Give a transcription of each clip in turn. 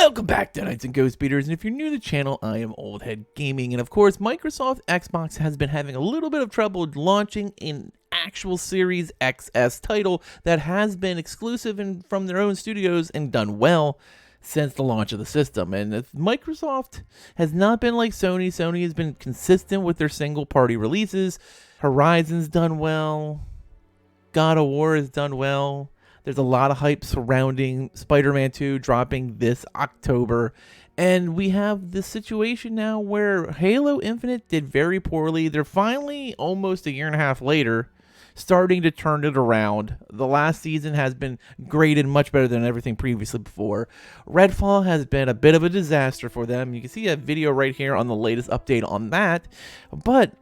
Welcome back to Knights and Ghost Beaters, and if you're new to the channel, I am Old Head Gaming, and of course, Microsoft Xbox has been having a little bit of trouble launching an actual Series XS title that has been exclusive and from their own studios and done well since the launch of the system. And Microsoft has not been like Sony. Sony has been consistent with their single-party releases. Horizon's done well. God of War has done well. There's a lot of hype surrounding Spider-Man 2 dropping this October. And we have this situation now where Halo Infinite did very poorly. They're finally, almost a year and a half later, starting to turn it around. The last season has been graded much better than everything previously before. Redfall has been a bit of a disaster for them. You can see a video right here on the latest update on that. But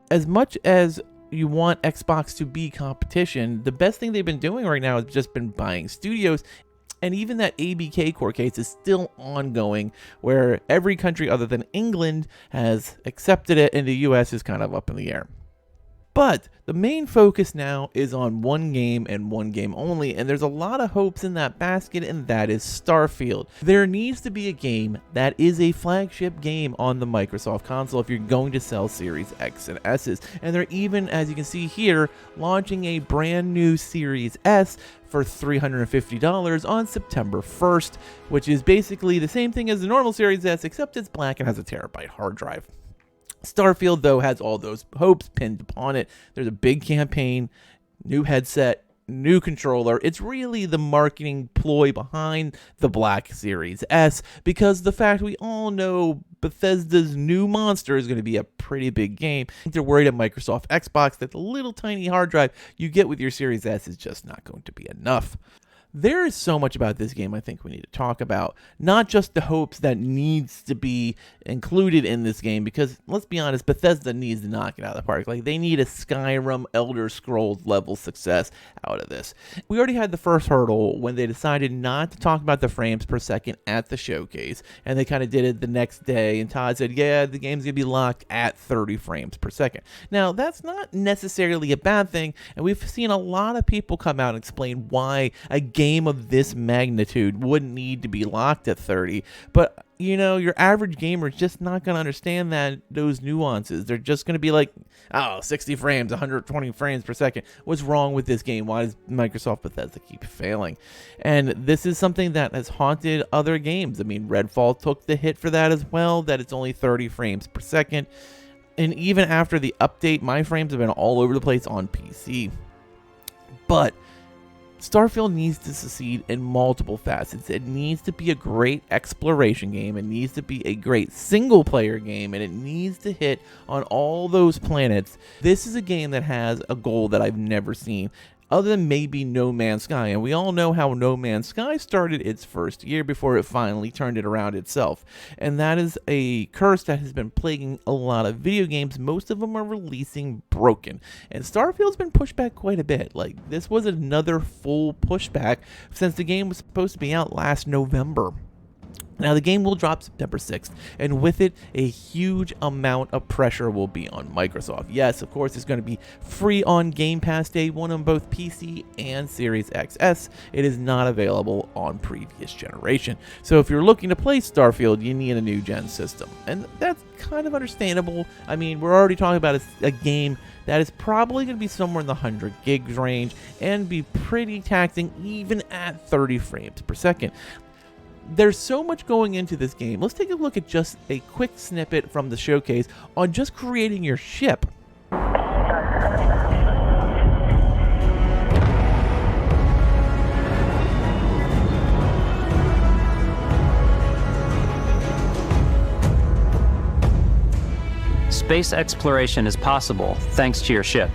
as much as you want Xbox to be competition, the best thing they've been doing right now has just been buying studios, and even that ABK court case is still ongoing, where every country other than England has accepted it, and the US is kind of up in the air. But the main focus now is on one game and one game only, and there's a lot of hopes in that basket, and that is Starfield. There needs to be a game that is a flagship game on the Microsoft console if you're going to sell Series X and S's. And they're even, as you can see here, launching a brand new Series S for $350 on September 1st, which is basically the same thing as the normal Series S, except it's black and has a terabyte hard drive. Starfield, though, has all those hopes pinned upon it. There's a big campaign, new headset, new controller. It's really the marketing ploy behind the Black Series S, because the fact we all know Bethesda's new monster is going to be a pretty big game. They're worried at Microsoft Xbox that the little tiny hard drive you get with your Series S is just not going to be enough. There is so much about this game I think we need to talk about. Not just the hopes that needs to be included in this game, because let's be honest, Bethesda needs to knock it out of the park. Like, they need a Skyrim, Elder Scrolls level success out of this. We already had the first hurdle when they decided not to talk about the frames per second at the showcase, and they kind of did it the next day, and Todd said, yeah, the game's gonna be locked at 30 frames per second. Now, that's not necessarily a bad thing, and we've seen a lot of people come out and explain why a game of this magnitude wouldn't need to be locked at 30, but you know, your average gamer is just not going to understand those nuances. They're just going to be like, oh, 60 frames, 120 frames per second. What's wrong with this game? Why does Microsoft Bethesda keep failing? And this is something that has haunted other games. I mean, Redfall took the hit for that as well, that it's only 30 frames per second. And even after the update, my frames have been all over the place on PC. But Starfield needs to succeed in multiple facets. It needs to be a great exploration game, it needs to be a great single-player game, and it needs to hit on all those planets. This is a game that has a goal that I've never seen, other than maybe No Man's Sky. And we all know how No Man's Sky started its first year before it finally turned it around itself. And that is a curse that has been plaguing a lot of video games. Most of them are releasing broken. And Starfield's been pushed back quite a bit. Like, this was another full pushback since the game was supposed to be out last November. Now, the game will drop September 6th, and with it, a huge amount of pressure will be on Microsoft. Yes, of course, it's going to be free on Game Pass Day 1 on both PC and Series XS. It is not available on previous generation. So if you're looking to play Starfield, you need a new-gen system, and that's kind of understandable. I mean, we're already talking about a game that is probably going to be somewhere in the 100 gigs range and be pretty taxing even at 30 frames per second. There's so much going into this game. Let's take a look at just a quick snippet from the showcase on just creating your ship. Space exploration is possible thanks to your ship.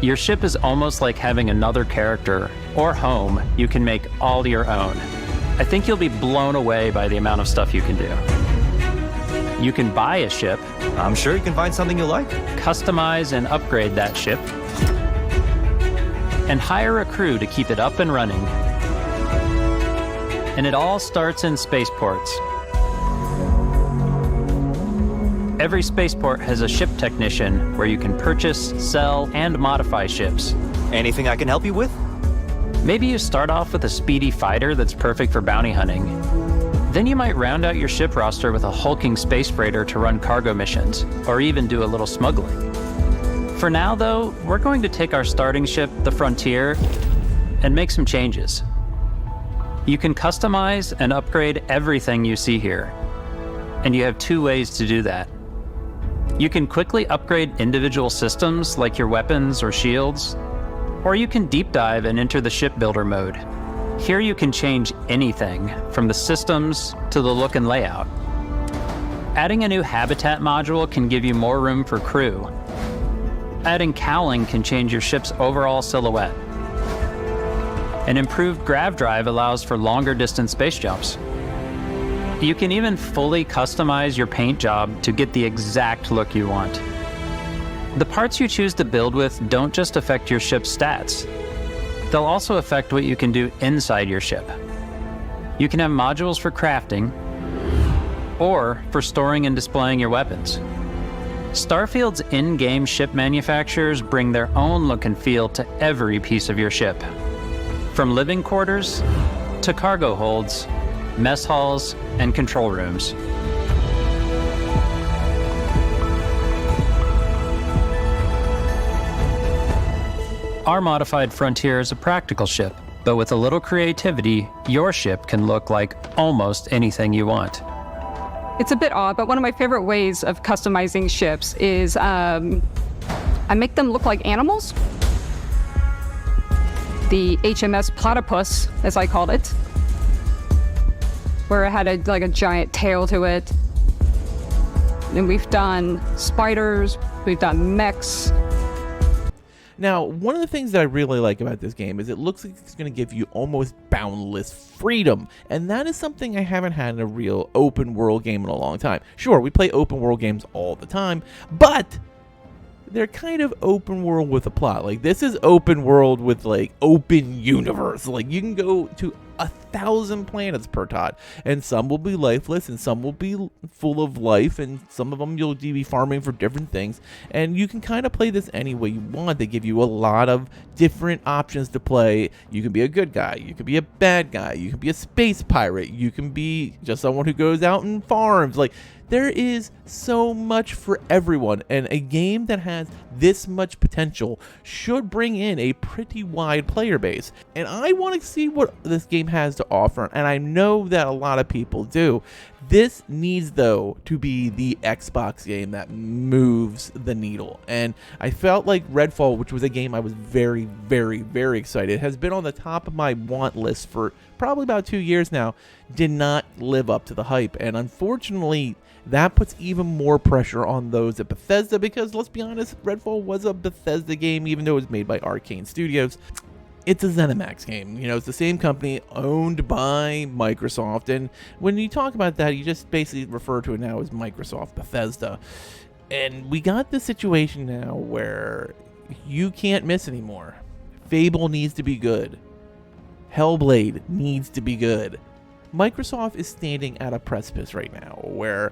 Your ship is almost like having another character or home you can make all your own. I think you'll be blown away by the amount of stuff you can do. You can buy a ship. I'm sure you can find something you like. Customize and upgrade that ship. And hire a crew to keep it up and running. And it all starts in spaceports. Every spaceport has a ship technician where you can purchase, sell, and modify ships. Anything I can help you with? Maybe you start off with a speedy fighter that's perfect for bounty hunting. Then you might round out your ship roster with a hulking space freighter to run cargo missions, or even do a little smuggling. For now, though, we're going to take our starting ship, the Frontier, and make some changes. You can customize and upgrade everything you see here, and you have 2 ways to do that. You can quickly upgrade individual systems like your weapons or shields, or you can deep dive and enter the shipbuilder mode. Here you can change anything, from the systems to the look and layout. Adding a new habitat module can give you more room for crew. Adding cowling can change your ship's overall silhouette. An improved grav drive allows for longer distance space jumps. You can even fully customize your paint job to get the exact look you want. The parts you choose to build with don't just affect your ship's stats. They'll also affect what you can do inside your ship. You can have modules for crafting, or for storing and displaying your weapons. Starfield's in-game ship manufacturers bring their own look and feel to every piece of your ship. From living quarters to cargo holds, mess halls, and control rooms. Our modified Frontier is a practical ship, but with a little creativity, your ship can look like almost anything you want. It's a bit odd, but one of my favorite ways of customizing ships is I make them look like animals. The HMS Platypus, as I called it, where it had a giant tail to it. And we've done spiders, we've done mechs. Now, one of the things that I really like about this game is it looks like it's going to give you almost boundless freedom, and that is something I haven't had in a real open world game in a long time. Sure, we play open world games all the time, but they're kind of open world with a plot. Like, this is open world with, like, open universe. Like, you can go to 1,000 planets per Todd, and some will be lifeless, and some will be full of life, and some of them you'll be farming for different things, and you can kind of play this any way you want. They give you a lot of different options to play. You can be a good guy, you can be a bad guy, you can be a space pirate, you can be just someone who goes out and farms. Like, there is so much for everyone, and a game that has this much potential should bring in a pretty wide player base. And I want to see what this game has to offer, and I know that a lot of people do. This needs, though, to be the Xbox game that moves the needle. And I felt like Redfall, which was a game I was very, very, very excited, has been on the top of my want list for probably about 2 years now, did not live up to the hype. And unfortunately, that puts even more pressure on those at Bethesda, because let's be honest, Redfall was a Bethesda game, even though it was made by Arcane Studios. It's a ZeniMax game. You know, it's the same company owned by Microsoft, and when you talk about that, you just basically refer to it now as Microsoft Bethesda. And we got this situation now where you can't miss anymore. Fable needs to be good. Hellblade needs to be good. Microsoft is standing at a precipice right now where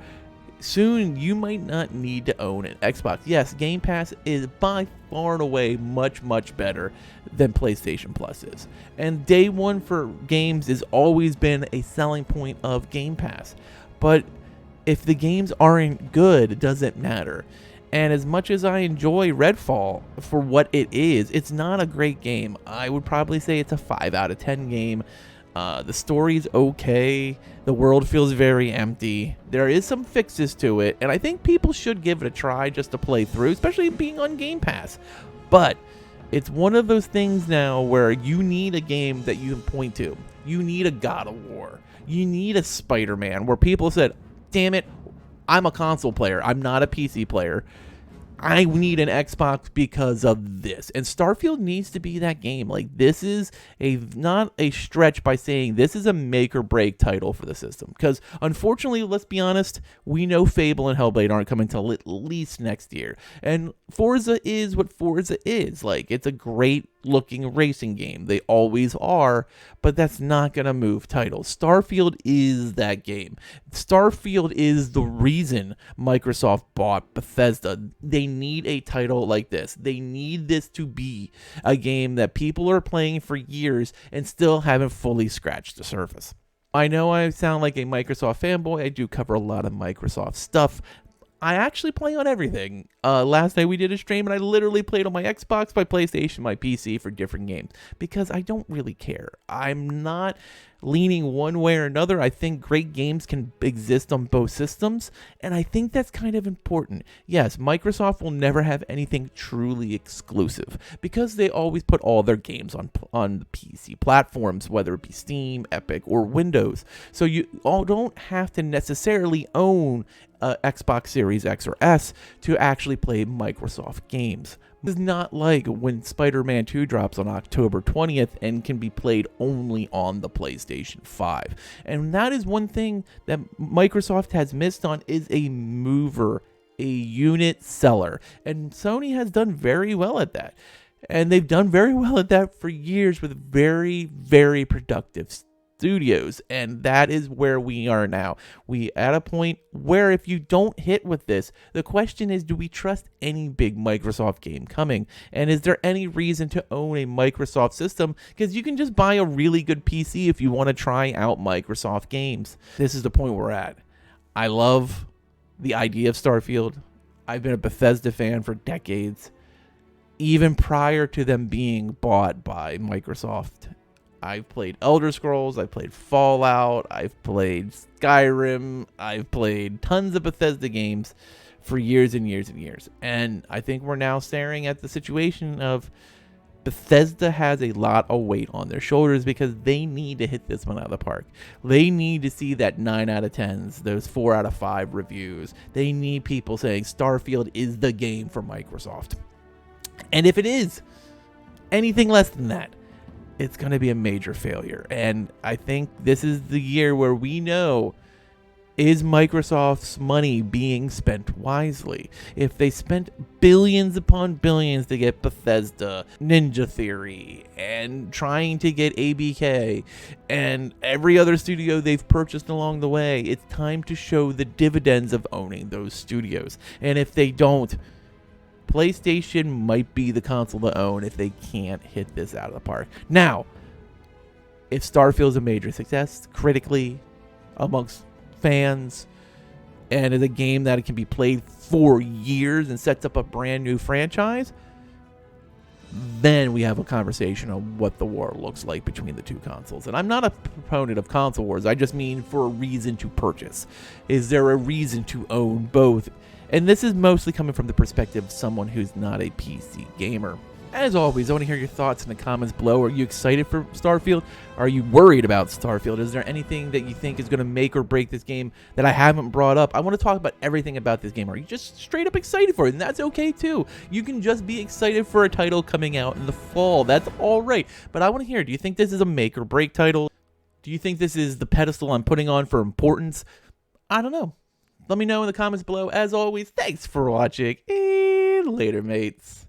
soon you might not need to own an Xbox. Yes, Game Pass is by far and away much, much better than PlayStation Plus is. And day one for games has always been a selling point of Game Pass. But if the games aren't good, it doesn't matter. And as much as I enjoy Redfall for what it is, it's not a great game. I would probably say it's a 5 out of 10 game. The story's okay. The world feels very empty. There is some fixes to it, and I think people should give it a try just to play through, especially being on Game Pass. But it's one of those things now where you need a game that you can point to. You need a God of War. You need a Spider-Man, where people said, damn it, I'm a console player. I'm not a PC player. I need an Xbox because of this. And Starfield needs to be that game. Like, this is not a stretch by saying this is a make or break title for the system. Because unfortunately, let's be honest, we know Fable and Hellblade aren't coming till at least next year. And Forza is what Forza is. Like, it's a great looking racing game. They always are, but that's not going to move titles. Starfield is that game. Starfield is the reason Microsoft bought Bethesda. They need a title like this. They need this to be a game that people are playing for years and still haven't fully scratched the surface. I know I sound like a Microsoft fanboy. I do cover a lot of Microsoft stuff. I actually play on everything. Last night we did a stream and I literally played on my Xbox, my PlayStation, my PC for different games because I don't really care. I'm not leaning one way or another. I think great games can exist on both systems, and I think that's kind of important. Yes, Microsoft will never have anything truly exclusive because they always put all their games on the PC platforms, whether it be Steam, Epic, or Windows. So you all don't have to necessarily own Xbox Series X or S to actually play Microsoft games. This is not like when Spider-Man 2 drops on October 20th and can be played only on the PlayStation 5. And that is one thing that Microsoft has missed on, is a mover, a unit seller. And Sony has done very well at that. And they've done very well at that for years with very, very productive studios, and that is where we are now. We at a point where if you don't hit with this, the question is, do we trust any big Microsoft game coming? And is there any reason to own a Microsoft system? Because you can just buy a really good PC if you want to try out Microsoft games. This is the point we're at. I love the idea of Starfield. I've been a Bethesda fan for decades, even prior to them being bought by Microsoft. I've played Elder Scrolls, I've played Fallout, I've played Skyrim, I've played tons of Bethesda games for years and years and years. And I think we're now staring at the situation of Bethesda has a lot of weight on their shoulders because they need to hit this one out of the park. They need to see that 9 out of 10s, those 4 out of 5 reviews. They need people saying Starfield is the game for Microsoft. And if it is anything less than that, it's going to be a major failure. And I think this is the year where we know, is Microsoft's money being spent wisely? If they spent billions upon billions to get Bethesda, Ninja Theory, and trying to get ABK, and every other studio they've purchased along the way, it's time to show the dividends of owning those studios. And if they don't, PlayStation might be the console to own if they can't hit this out of the park. Now, if Starfield is a major success critically amongst fans and is a game that can be played for years and sets up a brand new franchise, then we have a conversation on what the war looks like between the two consoles. And I'm not a proponent of console wars. I just mean for a reason to purchase. Is there a reason to own both? And this is mostly coming from the perspective of someone who's not a PC gamer. As always, I want to hear your thoughts in the comments below. Are you excited for Starfield? Are you worried about Starfield? Is there anything that you think is going to make or break this game that I haven't brought up? I want to talk about everything about this game. Are you just straight up excited for it? And that's okay too. You can just be excited for a title coming out in the fall. That's all right. But I want to hear, do you think this is a make or break title? Do you think this is the pedestal I'm putting on for importance? I don't know. Let me know in the comments below. As always, thanks for watching, and later, mates.